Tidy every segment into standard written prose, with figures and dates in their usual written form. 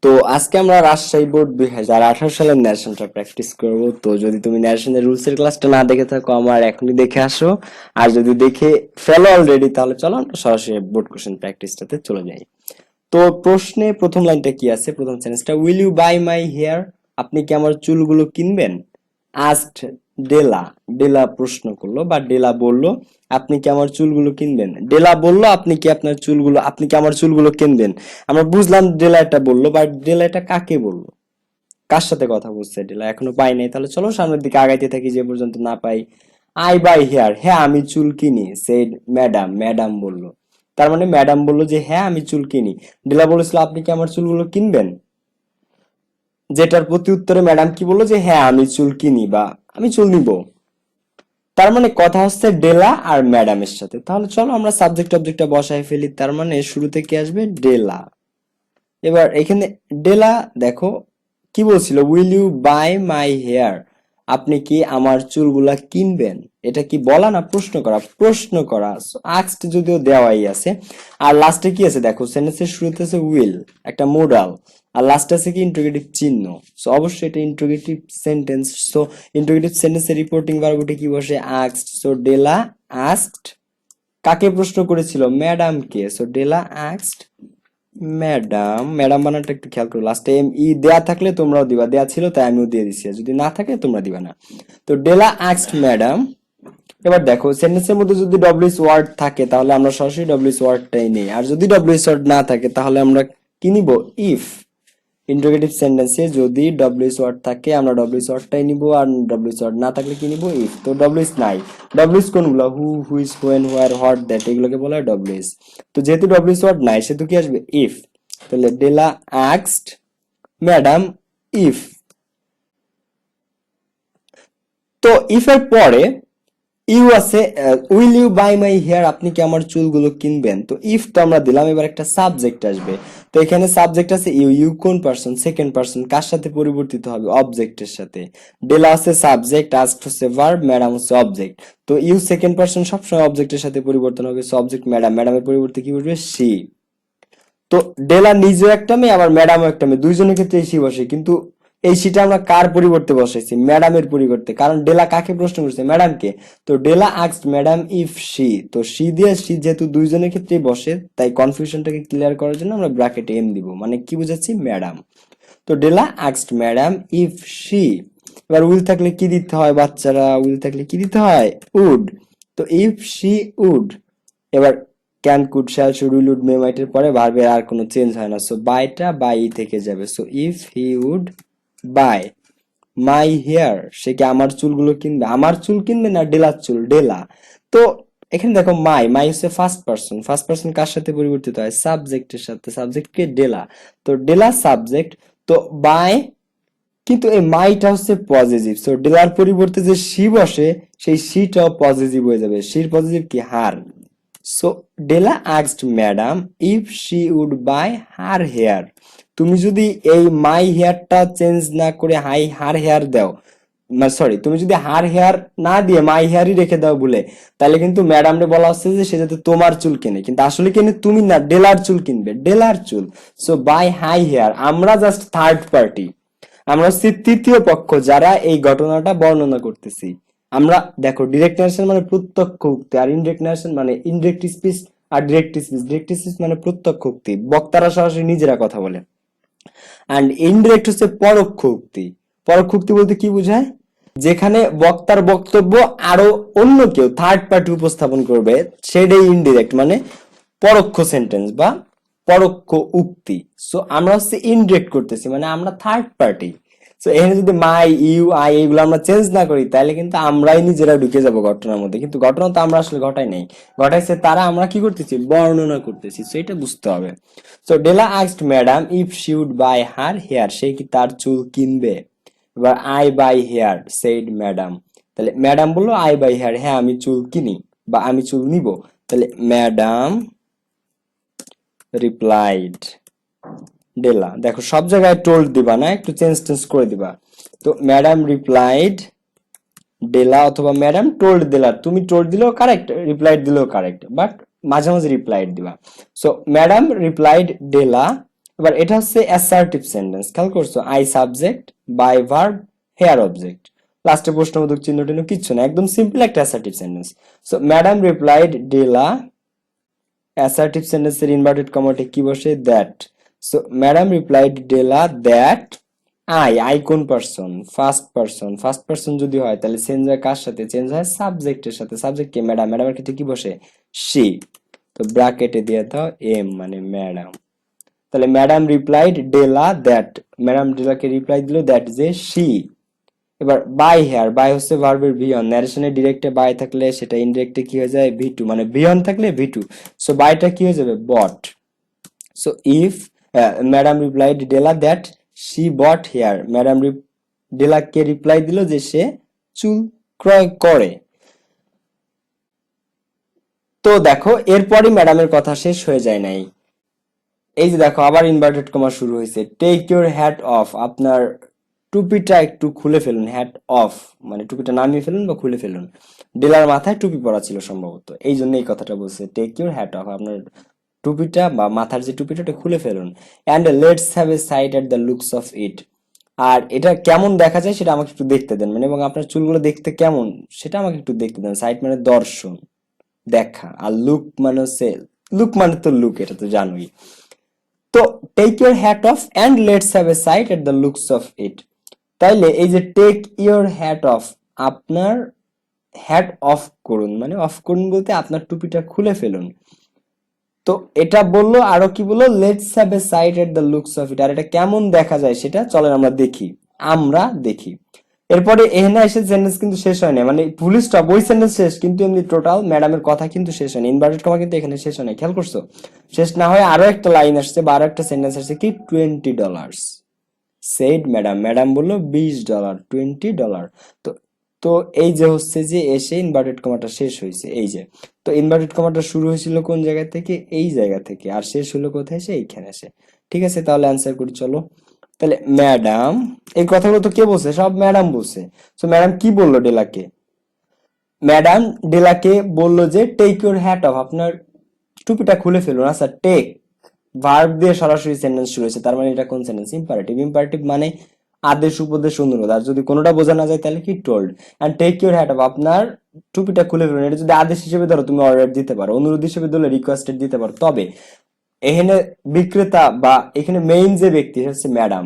তো আজকে আমরা রাজশাহী বোর্ড 2018 সালের ন্যারেশনটা প্র্যাকটিস করব। তো যদি তুমি ন্যারেশনের রুলস এর ক্লাসটা না দেখে থাকো আমার এখনই দেখে আসো, আর যদি দেখে ফেলো অলরেডি তাহলে চলো আমরা সরাসরি বোর্ড কোশ্চেন প্র্যাকটিসটাতে চলে যাই। তো প্রশ্নে প্রথম লাইনটা কি আছে, প্রথম সেন্টেন্সটা, will you buy my hair, আপনি কি আমার চুলগুলো কিনবেন? আস্কড ডেলা, ডেলা প্রশ্ন করলো বা ডেলা বলল আপনি কি আমার চুলগুলো কিনবেন। ডেলা বলল আপনি কি আমার চুলগুলো কিনবেন। আমরা বুঝলাম ডেলা এটা বললো, বাট ডেলা এটা কাকে বললো, কার সাথে কথা বলছে ডেলা এখনো পাই নাই। তাহলে চলো সামনের দিকে আগাইতে থাকি যে পর্যন্ত না পাই। আই বাই হেয়ার, হ্যাঁ আমি চুল কিনি। সেড ম্যাডাম, ম্যাডাম বললো, তার মানে ম্যাডাম বললো যে হ্যাঁ আমি চুল কিনি। ডেলা বলেছিল আপনি কি আমার চুলগুলো কিনবেন, যেটার প্রতি উত্তরে ম্যাডাম কি বললো যে হ্যাঁ আমি চুল কিনি বা আমি চুল নিব। তার মানে কথা হচ্ছে ডেলা আর ম্যাডামের সাথে। তাহলে চলো আমরা সাবজেক্ট অবজেক্টটা বসাই ফেলি। তার মানে শুরুতে কি আসবে, ডেলা। এবার এখানে ডেলা দেখো কি বলছিল, will you buy my hair, আপনি কি আমার চুলগুলা কিনবেন। এটা কি বলা না প্রশ্ন করা, প্রশ্ন করা। আস্কড যদিও দেওয়াই আছে, আর লাস্টে কি আছে দেখো, সেন্টেন্সের শুরুতে আছে উইল, একটা মোডাল, আর লাস্টে আছে কি ইন্টারোগেটিভ চিহ্ন। সো অবশ্যই এটা ইন্টারোগেটিভ সেন্টেন্স। সো ইন্টারোগেটিভ সেন্টেন্সের রিপোর্টিং ভার্বটি কি বসে, আস্কড। সো ডেলা আস্কড কাকে প্রশ্ন করেছিল, ম্যাডামকে। So Della asked madam, madam বানানটা একটু খেয়াল করো, লাস্টে এম ই দেয়া থাকলে তোমরাও দিবা, দেয়া ছিল তাই আমিও দিয়ে দিছি, যদি না থাকে তোমরা দিবা না। তো ডেলা আস্কড ম্যাডাম। এবার দেখো সেন্টেন্সের মধ্যে যদি ডব্লিউএস ওয়ার্ড থাকে তাহলে আমরা সরাসরি ডব্লিউএস ওয়ার্ডটাই নেই, আর যদি ডব্লিউএস ওয়ার্ড না থাকে তাহলে আমরা কি নিব, ইফ। ইন্টারোগেটিভ সেন্টেন্সে যদি ডব্লিউএস ওয়ার্ড থাকে আমরা ডব্লিউএস ওয়ার্ডটাই নিব, আর ডব্লিউএস ওয়ার্ড না থাকলে কি নিব, ইফ। তো ডব্লিউএস নাই, ডব্লিউএস কোনগুলো, who, which, when, where, what, that, এগুলোকে বলা হয় ডব্লিউএস। তো যেহেতু ডব্লিউএস ওয়ার্ড নাই সেহেতু কি আসবে, ইফ। তাহলে ডেলা আস্কড ম্যাডাম ইফ। তো ইফ এর পরে ইউ আছে, will you buy my hair, আপনি কি আমার চুলগুলো কিনবেন। তো ইফ তো আমরা দিলাম, এবার একটা সাবজেক্ট আসবে। তো এখানে সাবজেক্ট আছে ইউ, ইউ কোন পারসন, সেকেন্ড পারসন, কার সাথে পরিবর্তিত হবে, অবজেক্টের সাথে। ডেলা হচ্ছে সাবজেক্ট, আস্কড হচ্ছে ভার্ব, ম্যাডাম হচ্ছে অবজেক্ট। তো ইউ সেকেন্ড পারসন সবসময় অবজেক্টের সাথে পরিবর্তন হবে। সো অবজেক্ট ম্যাডাম, ম্যাডামের পরিবর্তে কি বসবে, সি। তো ডেলা নিজেও একটা মেয়ে আবার ম্যাডামও একটা মেয়ে, দুইজনের ক্ষেত্রে সি বসে, কিন্তু এই সিটা আমরা কার পরিবর্তে বসাইছি, ম্যাডামের পরিবর্তে, কারণ ডেলা কাকে প্রশ্ন করছে, ম্যাডামকে। তো ডেলা আস্কড ম্যাডাম ইফ সি, তো সি দিয়ে সি যেহেতু দুইজনের ক্ষেত্রেই বসে তাই কনফিউশনটাকে ক্লিয়ার করার জন্য আমরা ব্র্যাকেটে এম দিব, মানে কি বুঝাচ্ছি, ম্যাডাম। তো ডেলা আস্কড ম্যাডাম ইফ সি। এবার উইল থাকলে কি দিতে হয় বাচ্চারা, উইল থাকলে কি দিতে হয়, উড। তো ইফ সি উড। এবার can, could, shall, should, will, would, may, মাইটের পরে ভার্বের আর কোনো চেঞ্জ হয় না। সো বাইটা বাই থেকে যাবে। So if he would buy my hair, সে কি আমার চুলগুলো কিনবে। আমার চুল কিনবে না ডেলার চুল, ডেলা। তো এখানে দেখো মাই, মাই হচ্ছে ফার্স্ট পারসন, ফার্স্ট পারসন কার সাথে পরিবর্তিত হয়, সাবজেক্টের সাথে, সাবজেক্ট কে, ডেলা। তো ডেলা সাবজেক্ট, তো বাই, কিন্তু এই মাইটা হচ্ছে পজিটিভ। সো ডেলার পরিবর্তে যে সি বসে সেই সিটাও পজিটিভ হয়ে যাবে, সির পজিটিভ কি, her. So Della asked madam if she would buy her hair. তুমি যদি এই মাই হেয়ারটা চেঞ্জ না করে হার হেয়ার দাও, সরি, তুমি যদি হার হেয়ার না দিয়ে মাই হেয়ারই রেখে দাও বলে, তাহলে কিন্তু ম্যাডামরে বলা হচ্ছে যে সে যাতে তোমার চুল কিনে, কিন্তু আসলে কিনে তুমি না, ডেলার চুল কিনবে, ডেলার চুল। সো বাই হাই হেয়ার, আমরা জাস্ট থার্ড পার্টি, আমরা হচ্ছে তৃতীয় পক্ষ যারা এই ঘটনাটা বর্ণনা করতেছি। আমরা দেখো ডিরেক্ট নারেশন মানে প্রত্যক্ষ উক্তি, আর ইনডিরেক্ট নারেশন মানে ইনডিরেক্ট স্পিচ আর ডিরেক্ট স্পিচ। ডিরেক্ট স্পিচ মানে প্রত্যক্ষ উক্তি, বক্তারা সরাসরি নিজেরা কথা বলে। অ্যান্ড ইনডিরেক্ট হচ্ছে পরোক্ষ উক্তি। পরোক্ষ উক্তি বলতে কি বোঝায়, যেখানে বক্তার বক্তব্য আরো অন্য কেউ থার্ড পার্টি উপস্থাপন করবে, সেটাই ইনডিরেক্ট, মানে পরোক্ষ সেন্টেন্স বা পরোক্ষ উক্তি। সো আমরা হচ্ছে ইনডিরেক্ট করতেছি, মানে আমরা থার্ড পার্টি। সো এখানে যদি মাই, ইউ, আই এগুলো আমরা চেঞ্জ না করি তাহলে কিন্তু আমরাই নিজেরা ঢুকে যাব ঘটনার মধ্যে, কিন্তু ঘটনা তো আমরা আসলে ঘটাই নাই, ঘটাইছে তারা, আমরা কি করতেছি, বর্ণনা করতেছি। সো এটা বুঝতে হবে। So Della asked madam if she would buy her hair, সে কি তার চুল কিনবে। এবার I buy hair said madam, তাহলে ম্যাডাম বললো আই বাই হেয়ার, হ্যাঁ আমি চুল কিনি বা আমি চুল নিব। তাহলে ম্যাডাম রিপ্লাইড, ডেলা, দেখো সব জায়গায় টোল্ড দিবা না, একটু চেঞ্জ টেঞ্জ করে দিবা। তো ম্যাডাম রিপ্লাইড ডেলা, অথবা ম্যাডাম টোল্ড ডেলা, তুমি টোল্ড দিলেও কারেক্ট, রিপ্লাইড দিলেও কারেক্ট, বাট মাঝে মাঝে রিপ্লাইড দিবা। সো ম্যাডাম রিপ্লাইড ডেলা এবার এটা হচ্ছে অ্যাসার্টিভ সেন্টেন্স, খেয়াল করছো, I subject, buy verb, hair object, লাস্টে প্রশ্নবোধক চিহ্ন টিহ্ন কিচ্ছু না, একদম সিম্পল একটা assertive sentence. So madam replied Della, assertive সেন্টেন্সের ইনভার্টেড কমাতে কি বসে, that. So madam replied Della that, I কোন পারসন, ফার্স্ট পারসন যদি হয় তাহলে চেঞ্জ হয় কার সাথে, চেঞ্জ হয় সাবজেক্টের সাথে, সাবজেক্ট কে, ম্যাডাম, ম্যাডামের ক্ষেত্রে কি বসে, শি। তো ব্র্যাকেটে দিয়ে দাও এম মানে ম্যাডাম। তাহলে madam replied Della that, madam ডেলাকে রিপ্লাই দিল দ্যাট যে শি। এবার বাই হেয়ার, বাই হচ্ছে ভার্বের ভিয়ন, ন্যারেশনে ডিরেক্টে বাই থাকলে সেটা ইনডিরেক্টে কি হয়ে যায়, ভি টু, মানে ভিয়ন থাকলে ভি টু। সো বাইটা কি হয়ে যাবে, bought. So if madam replied Della that she bought hair, madam ডেলাকে রিপ্লাই দিল যে সে চুল ক্রয় করে। তো দেখো এরপরই ম্যাডামের কথা শেষ হয়ে যায় নাই, এই যে দেখো আবার ইনভার্টেড কমা শুরু হয়েছে, টেক ইউর হ্যাট অফ, আপনার টুপিটা একটু খুলে ফেলুন, হ্যাট অফ মানে টুপিটা নামিয়ে ফেলুন বা খুলে ফেলুন, ডেলার মাথায় টুপি পরা ছিল সম্ভবত, এই জন্য এই কথাটা বলছে, টেক ইউর হ্যাট অফ, আপনার টুপিটা বা মাথার যে টুপিটা ওটা খুলে ফেলুন, and let's have a sight at the looks of it, আর এটা কেমন দেখা যায় সেটা আমাকে একটু দেখতে দেন, মানে এবং আপনার চুলগুলো দেখতে কেমন সেটা আমাকে একটু দেখতে দেন, সাইট মানে দর্শন, দেখা, আর লুক মানে হচ্ছে, লুক মানে তো লুক, এটা তো জানোই। তো take your hat off and let's have a sight at the looks of it, তাইলে এই যে টেক ইউর হ্যাট অফ, আপনার হ্যাট অফ করুন, মানে অফ করুন বলতে আপনার টুপিটা খুলে ফেলুন। তো এটা বললো, আরো কি বললো, let's have a sight at the looks of it, আর এটা কেমন দেখা যায় সেটা চলেন আমরা দেখি, আমরা দেখি। এরপরে এখানে এসে সেন্টেন্স কিন্তু শেষ হয় না, মানে ফুল স্টপ, ওই সেন্টেন্স শেষ, কিন্তু এমনি টোটাল ম্যাডামের কথা কিন্তু শেষ হয় না, ইনভার্টেড কমা কিন্তু এখানে শেষ হয় না, খেয়াল করছো, শেষ না হয় আরো একটা লাইন আসছে বা আরো একটা সেন্টেন্স আসছে কি, $20 সেড ম্যাডাম, ম্যাডাম বললো $20, $20। তো তো এই যে হচ্ছে যে এসে ইনভার্টেড কমাটা শেষ হয়েছে, এই যে, তো ইনভার্টেড কমাটা শুরু হয়েছিল কোন জায়গা থেকে, এই জায়গা থেকে, আর শেষ হলো কোথায় এসে, এইখানে এসে। ঠিক আছে, তাহলে অ্যান্সার করি চলো। তাহলে ম্যাডাম, এই কথাগুলো তো কে বলছে, সব ম্যাডাম বলছে। তো ম্যাডাম কি বললো ডেলাকে, ম্যাডাম ডেলাকে বললো যে টেক ইউর হ্যাট অফ, আপনার টুপিটা খুলে ফেলুন। আচ্ছা, টেক ভার্ব দিয়ে সরাসরি সেন্টেন্স শুরু হয়েছে, তার মানে এটা কোন সেন্টেন্স, ইম্পারেটিভ, ইম্পারেটিভ মানে আদেশ উপদেশ অনুরোধ, আর যদি কোনোটা বোঝা না যায় তাহলে কি, told. And take your hat off, আপনার টুপিটা খুলে ফেলুন, এটা যদি আদেশ হিসেবে ধরো তুমি অর্ডার দিতে পারো, অনুরোধ হিসেবে ধরলে রিকোয়েস্টেড দিতে পারো, তবে এখানে বিক্রেতা বা এখানে মেইন যে ব্যক্তি সে হচ্ছে ম্যাডাম,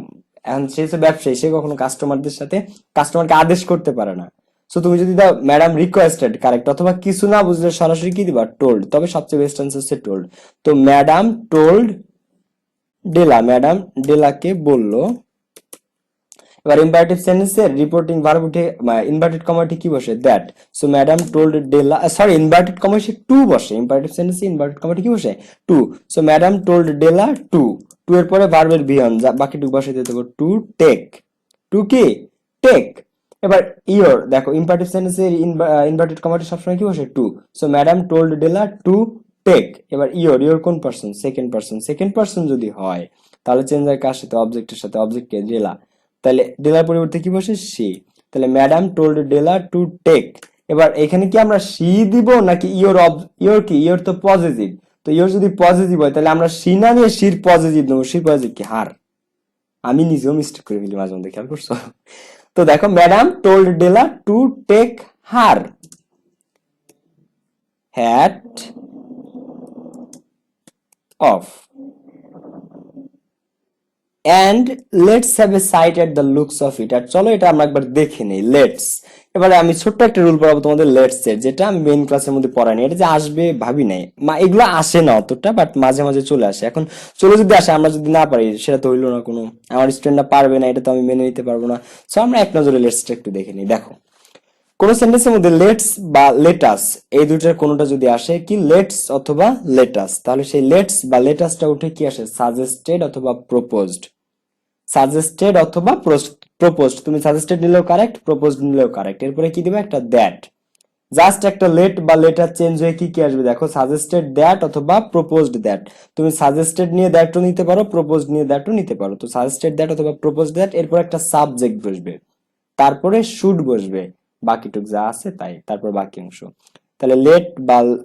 এখন সে হচ্ছে ব্যবসায়ী, সে কখনো কাস্টমারদের সাথে কাস্টমারকে আদেশ করতে পারে না। সো তুমি যদি দাও ম্যাডাম রিকোয়েস্টেড কারেক্ট, অথবা কিছু না বুঝলে সরাসরি কি দিবা, টোল্ড, তবে সবচেয়ে বেস্ট আনসার হচ্ছে টোল্ড। তো ম্যাডাম টোল্ড ডেলা, ম্যাডাম ডেলাকে বলল। এবার ইম্পারেটিভ সেন্টেন্সের রিপোর্টিং ভার্ব উঠে ইনভার্টেড কমাটি কি বসে, that. So madam told Della, sorry inverted comma এসে টু বসে, ইম্পারেটিভ সেন্টেন্সে ইনভার্টেড কমাটি কি বসে, to. So madam told Della to, to এর পরে ভার্বের ভিয়ন বাকিটুকু বসে দিতে হবে, টু টেক, টু কি, টেক। এবার ইয়োর দেখো ইম্পারেটিভ সেন্টেন্সের ইনভার্টেড কমাটি সবসময় কি বসে, to. So madam told Della to take. এবার ইয়োর, ইয়োর কোন person, second person, second person যদি হয় তাহলে চেঞ্জ হয় কার সাথে, অবজেক্টের সাথে, অবজেক্ট কে, ডেলা, তাহলে ডেলার পরিবর্তে কি বসে, সি। তাহলে madam told Della to take. এবার এখানে কি আমরা সি দিব নাকি ইয়োর, ইয়োর কি, ইয়োর তো পজিটিভ, তো ইয়োর যদি পজিটিভ হয় তাহলে আমরা সি না নিয়ে সির পজিটিভ নেবো, সির পজিটিভ কি, হার। আমি নিজেও মিস্টেক করে ফেলি মাঝে মধ্যে, খেয়াল করছো। তো দেখো madam told Della to take her hat off and let's have a sight at the looks of it, আর চলো এটা আমরা একবার দেখে নেই, লেটস। এবারে আমি ছোট্ট একটা রুল পড়াবো তোমাদের লেটস এর, যেটা আমি মেইন ক্লাসের মধ্যে পড়াইনি, এটা যে আসবে ভাবি নাই, এগুলো আসে না অতটা, বাট মাঝে মাঝে চলে আসে। এখন চলে যদি আসে, আমরা যদি না পারি সেটা তো হইলো না কোনো, আমার স্টুডেন্টরা পারবে না, এটা তো আমি মেনে নিতে পারবো না। সো আমরা এক নজরে লেটসটা একটু দেখে নিই। দেখো কোন সেন্টেন্সের মধ্যে লেটস বা লেটাস এই দুইটার কোনোটা যদি আসে কি, লেটস অথবা লেটাস, তাহলে সেই লেটস বা লেটাসটা উঠে কি আসে, সাজেস্টেড অথবা প্রপোজড, সাজেস্টেড অথবা প্রপোজড, তুমি সাজেস্টেড নিলেও কারেক্ট, প্রপোজড নিলেও কারেক্ট, এরপরে কি দিবে, একটা দ্যাট। জাস্ট একটা লেট বা লেটার চেঞ্জ হয়ে কি কি আসবে, দেখো সাজেস্টেড দ্যাট অথবা প্রপোজড দ্যাট, তুমি সাজেস্টেড নিয়ে দ্যাটও নিতে পারো, প্রপোজড নিয়ে দ্যাটও নিতে পারো। তো সাজেস্টেড দ্যাট অথবা প্রপোজড দ্যাট, এরপর একটা সাবজেক্ট বসবে, তারপরে শুড বসবে, বাকিটুক যা আছে তাই, তারপর বাকি অংশ। তাহলে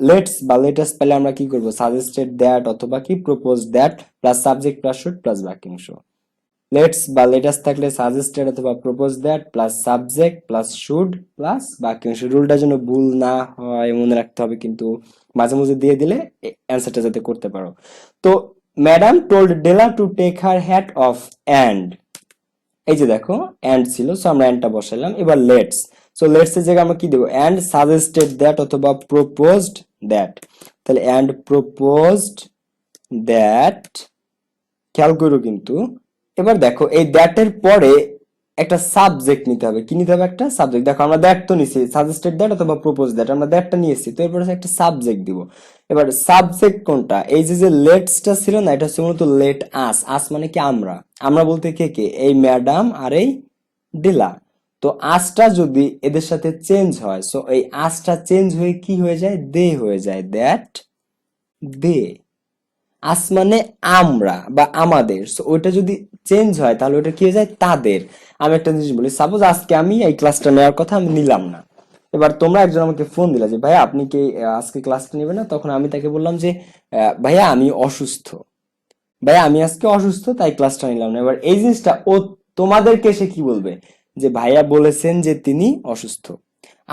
লেটস বা লেটেস্ট পেলে আমরা কি করব, সাজেস্টেড দ্যাট অথবা কি propose that plus subject plus should plus বাক্যাংশ। লেটস বা লেটেস্ট থাকলে সাজেস্টেড অথবা propose that plus subject plus should plus বাক্যাংশ। রুলটা যেন ভুল না হয় মনে রাখতে হবে, কিন্তু মাঝে মাঝে দিয়ে দিলে অ্যান্সারটা যাতে করতে পারো। তো madam told Della to take her hat off and, এই যে দেখো অ্যান্ড ছিল, সো আমরা অ্যান্ডটা বসাইলাম। এবার লেটস, সো লেটস এর জায়গায় আমরা কি দেবো, অ্যান্ড সাজেস্টেড দ্যাট অথবা প্রপোজড দ্যাট। তাহলে অ্যান্ড প্রপোজড দ্যাট, খেয়াল করো কিন্তু। এবার দেখো এই দ্যাট এর পরে একটা সাবজেক্ট নিতে হবে। কি নিতে হবে, একটা সাবজেক্ট। দেখো আমরা দ্যাট তো নিছি, সাজেস্টেড দ্যাট অথবা প্রপোজ দ্যাট, আমরা দ্যাটটা নিয়েছি, তো এরপরে একটা সাবজেক্ট দিব। এবার সাবজেক্ট কোনটা, এই যে লেটসটা ছিল না, এটা হচ্ছে মূলত লেট আস। আস মানে কি আমরা, আমরা বলতে কে কে, এই ম্যাডাম আর এই ডিলা। তো আসটা যদি এদের সাথে চেঞ্জ হয়, সো এই আসটা চেঞ্জ হয়ে কি হয়ে যায়, দে হয়ে যায়, দ্যাট দে। আস মানে আমরা বা আমাদের, সো ওইটা যদি চেঞ্জ হয় তাহলে ওটা কি হয়ে যায়, তাদের। আমি একটা জিনিস বলি, সাপোজ আজকে আমি এই ক্লাসটা নেওয়ার কথা, আমি নিলাম না। এবার তোমরা একজন আমাকে ফোন দিলা যে ভাইয়া আপনি কি আজকে ক্লাসটা নেবে না, তখন আমি তাকে বললাম যে ভাইয়া আমি অসুস্থ, ভাইয়া আমি আজকে অসুস্থ তাই ক্লাসটা নিলাম না। এবার এই জিনিসটা ও তোমাদেরকে এসে কি বলবে, যে ভাইয়া বলেছেন যে তিনি অসুস্থ।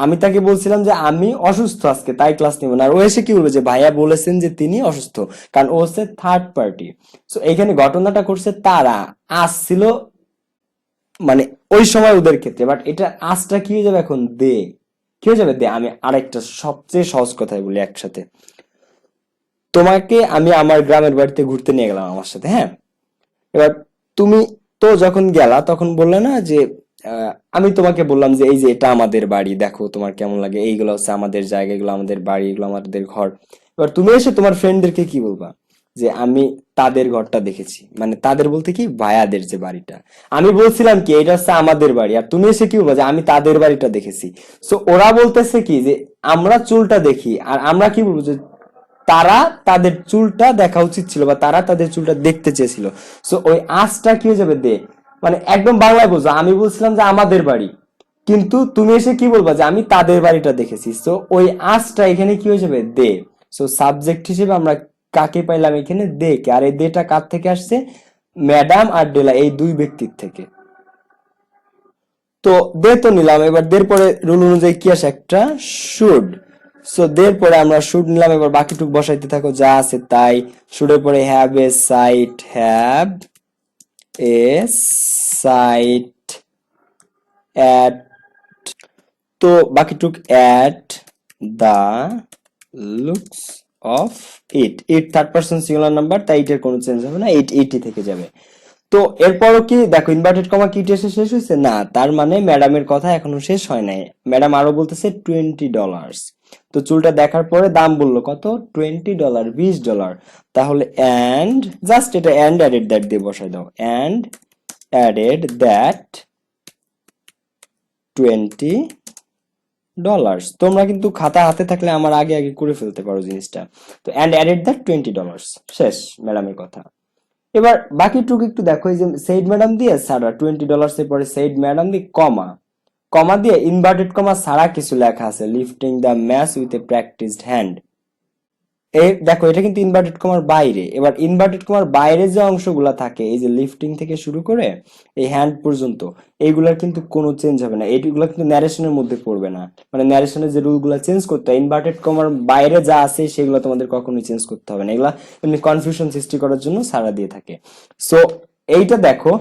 আমি তাকে বলছিলাম যে আমি অসুস্থ আজকে তাই ক্লাস নিব না, আর ও এসে কি বলবে, যে ভাইয়া বলেছেন যে তিনি অসুস্থ, কারণ ও হচ্ছে থার্ড পার্টি। সো এখানে ঘটনাটা করছে তারা, আসছিল মানে ওই সময় ওদের ক্ষেত্রে, বাট এটা আজটা কি হয়ে যাবে এখন, দে। কি হয়ে যাবে, দে। আমি আরেকটা সবচেয়ে সহজ কথাই বলি একসাথে। তোমাকে আমি আমার গ্রামের বাড়িতে ঘুরতে নিয়ে গেলাম আমার সাথে, হ্যাঁ। এবার তুমি তো যখন গেলা তখন বললে না যে আমি তোমাকে বললাম যে এই যে এটা আমাদের বাড়ি, দেখো তোমার কেমন লাগে, এইগুলো হচ্ছে আমাদের জায়গা, এগুলো আমাদের বাড়ি, এগুলো আমাদের ঘর। এবার তুমি এসে তোমার ফ্রেন্ডদেরকে কি বলবা, যে আমি তাদের ঘরটা দেখেছি, মানে তাদের বলতে কি, ভাইয়াদের যে বাড়িটা। আমি বলছিলাম কি এটা হচ্ছে আমাদের বাড়ি, আর তুমি এসে কি বলবা, যে আমি তাদের বাড়িটা দেখেছি। সো ওরা বলতেছে কি, যে আমরা চুলটা দেখি, আর আমরা কি বলবো, যে তারা তাদের চুলটা দেখা উচিত ছিল, বা তারা তাদের চুলটা দেখতে চেয়েছিল। সো ওই আঁচটা কি হয়ে যাবে, দে। মানে একদম বাংলায় বোঝো, আমি বলছিলাম যে আমাদের বাড়ি, কিন্তু তুমি এসে কি বলবা, যে আমি তাদের বাড়িটা দেখেছি। সো ওই আঁচটা এখানে কি হয়ে যাবে, দে। সো সাবজেক্ট হিসেবে আমরা কাকে পাইলাম এখানে, দে কে। আর এই দেটা কার থেকে আসছে, ম্যাডাম আর ডেলা এই দুই ব্যক্তির থেকে। তো দে তো নিলাম, এবার দের পরে রুল অনুযায়ী কি আসে, একটা শুড। সো দের পরে আমরা শুড নিলাম, এবার বাকিটুক বসাইতে থাকো যা আছে তাই। শুডের পরে have a sight, have a sight at, তো বাকিটুক at the looks of it. It third person singular number, তাই ইটের কোনো চেঞ্জ হবে না, ইট ইটি থেকে যাবে। তো এরপরও কি দেখো, ইনভার্টেড কমা কি এসে শেষ হয়েছে না, তার মানে ম্যাডামের কথা এখনো শেষ হয় নাই। ম্যাডাম আরো বলতেছে $20। তো চুলটা দেখার পরে দাম বললো কত, $20, $20। তাহলে অ্যান্ড জাস্ট এটা অ্যান্ড অ্যাডেড দ্যাট দিয়ে বসাই দাও, অ্যান্ড অ্যাডেড দ্যাট $20। তোমরা কিন্তু খাতা হাতে থাকলে আমার আগে আগে করে ফেলতে পারো জিনিসটা। তো অ্যান্ড অ্যাডেড দ্যাট $20, শেষ ম্যাডামের কথা। এবার বাকিটুকু একটু দেখো, এই যে সেইড ম্যাডাম দিয়ে সারা $20 এর পরে সেইড ম্যাডাম দিয়ে কমা, কমা দিয়ে ইনভার্টেড কমা সারা কিছু লেখা আছে, lifting the match with a practiced hand. এই দেখো এটা কিন্তু ইনভার্টেড কমার বাইরে। এবার ইনভার্টেড কমার বাইরে যে অংশগুলো থাকে, এই যে লিফটিং থেকে শুরু করে এই হ্যান্ড পর্যন্ত, এইগুলার কিন্তু কোনো চেঞ্জ হবে না, এইগুলো কিন্তু ন্যারেশনের মধ্যে পড়বে না। মানে ন্যারেশনের যে রুলগুলো চেঞ্জ করতে হয়, ইনভার্টেড কমার বাইরে যা আছে সেগুলো তোমাদের কখনোই চেঞ্জ করতে হবে না, এগুলা এমনি কনফিউশন সৃষ্টি করার জন্য সারা দিয়ে থাকে। সো এইটা দেখো,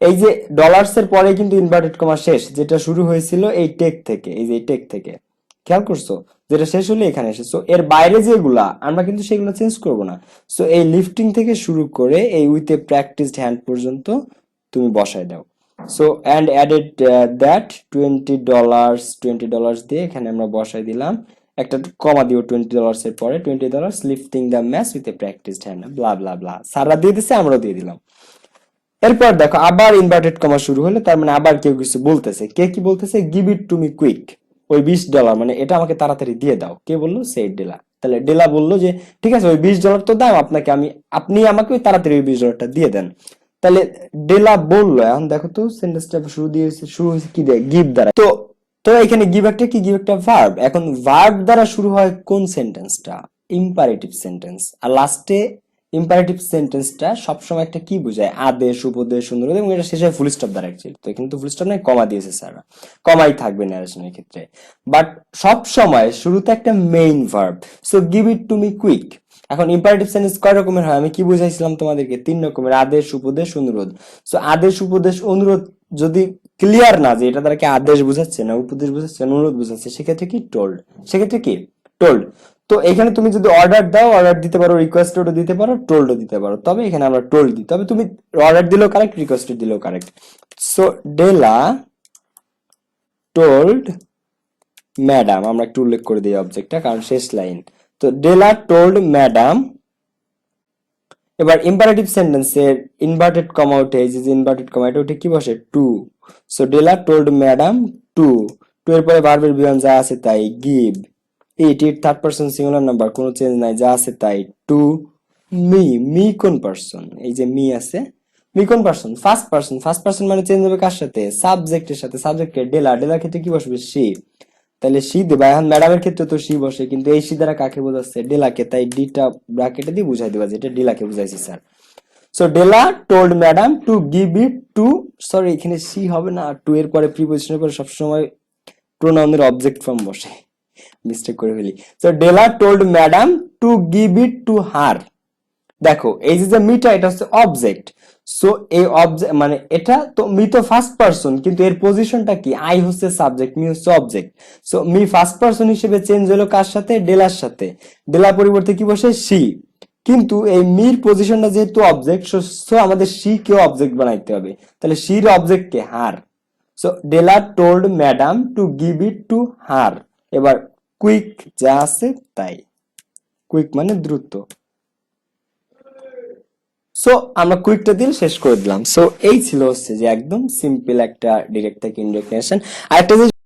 এই যে ডলার্স এর পরে কিন্তু ইনভার্টেড কমা শেষ, যেটা শুরু হয়েছিল এই টেক থেকে, এই যে টেক থেকে, খেয়াল করছো, যেটা শেষ হলে এখানে এসে। সো এর বাইরে যেগুলা আমরা কিন্তু সেগুলো চেঞ্জ করব না। সো এই লিফটিং থেকে শুরু করে এই উইথ এ প্র্যাকটিসড হ্যান্ড পর্যন্ত তুমি বসায় দাও। সো অ্যান্ড অ্যাডেড দ্যাট $20 দিয়ে এখানে আমরা বসাই দিলাম, একটা কমা দিও $20 এর পরে, $20 lifting the match with a practiced hand, blah blah blah. সারা দিয়ে দিছে, আমরাও দিয়ে দিলাম। এরপর দেখো আবার ইনভার্টেড কমা শুরু হলে, তার মানে আবার কেউ কিছু বলতেছে। কে কি বলতেছে, give it to me quick. ওই $20 মানে এটা আমাকে তাড়াতাড়ি দিয়ে দাও। কে বললো, সেই ডেলা। তাহলে ডেলা বললো যে ঠিক আছে ওই $20 তো দাও আপনাকে, আপনি আমাকে ওই তাড়াতাড়ি ওই $20টা দিয়ে দেন। তাহলে ডেলা বললো, এখন দেখো তো সেন্টেন্সটা শুরু হয়েছে কি দিয়ে, গিভ দ্বারা। তো তো এখানে গিভ একটা কি, গিভ একটা ভার্ব। এখন ভার্ব দ্বারা শুরু হয় কোন সেন্টেন্সটা? Imperative sentence. আর লাস্টে ইম্পারেটিভ সেন্টেন্সটা সবসময় একটা কি বোঝায়? আদেশ, উপদেশ, অনুরোধ, এবং এটা শেষে ফুল স্টপ দ্বারা অ্যাকচুয়ালি। তো কিন্তু ফুল স্টপ নাই, কমা দিয়েছে স্যার, কমাই থাকবে ন্যারেশনের ক্ষেত্রে। বাট সব সময় শুরুতে একটা main verb. So give it to me quick. এখন ইম্পারেটিভ সেন্টেন্স কয় রকমের হয়? আমি কি বুঝাইছিলাম তোমাদেরকে? 3 রকমের, আদেশ, উপদেশ, অনুরোধ। সো আদেশ, উপদেশ, অনুরোধ যদি ক্লিয়ার না যে এটা দ্বারা কি আদেশ বোঝাচ্ছে না উপদেশ বোঝাচ্ছে না অনুরোধ বোঝাচ্ছে, সেক্ষেত্রে কি টোল্ড, সেক্ষেত্রে কি টোল্ড। তো এখানে তুমি যদি অর্ডার দাও, অর্ডার দিতে পারো, রিকোয়েস্টেডও দিতে পারো, টোল্ডও দিতে পারো, তবে এখানে আমরা টোল্ড দিই। তবে তুমি অর্ডার দিলেও কারেক্ট, রিকোয়েস্টেড দিলেও correct. So Della told madam, আমরা একটু উল্লেখ করে দিই অবজেক্টটা, কারণ শেষ লাইন। তো ডেলা টোল্ড ম্যাডাম। এবার ইম্পারেটিভ সেন্টেন্সের ইনভার্টেড কমা উঠে, এই যে ইনভার্টেড কমা, এটা উঠে কি বসে? To. So Della told madam two. To এর পরে ভার্বের বিবরণ যা আছে তাই, give it, it third person singular number, কোনো চেঞ্জ নাই, যা আছে তাই। টু মি, মি কোন পারসন? এই যে মি আছে, মি কোন person? First person. First person মানে চেঞ্জ হবে কার সাথে? সাবজেক্টের সাথে। সাবজেক্টের ডেলা, ডেলার ক্ষেত্রে কি বসবে? সি। তাহলে সি দেবা। এখন ম্যাডামের ক্ষেত্রে তো সি বসে, কিন্তু এই সি দ্বারা কাকে বোঝাচ্ছে? ডেলাকে। তাই ডিটা ব্র্যাকেটে দিয়ে বুঝাই দেবা যে এটা ডেলাকে বুঝাইছি sir. So Della told madam to give it to, sorry এখানে সি হবে না, টু এর পরে প্রিপজিশনের পরে সবসময় প্রোনাউনের অবজেক্ট ফর্ম বসে, মিস্টেক করে ফেলি। So Della told madam to give it to her. দেখো এই যে মিটা, এটা হচ্ছে অবজেক্ট। সো এই অবজেক্ট মানে এটা তো, মি তো ফার্স্ট পারসন, কিন্তু এর পজিশনটা কি? আই হচ্ছে সাবজেক্ট, মি হচ্ছে object. So me first person হিসেবে চেঞ্জ হলো কার সাথে? ডেলার সাথে। ডেলা পরিবর্তে কি বসে? সি। কিন্তু এই মির পজিশনটা যেহেতু অবজেক্ট, সো আমাদের সি কেও অবজেক্ট বানাইতে হবে। তাহলে সির অবজেক্ট কে? Her. So Della told madam to give it to her. এবার কুইক, যা আছে তাই। কুইক মানে দ্রুত। সো আমরা কুইকটা দিয়ে শেষ করে দিলাম। সো এই ছিল হচ্ছে যে একদম সিম্পল একটা ডিরেক্ট থেকে ইনডিরেক্ট নেশন। আরেকটা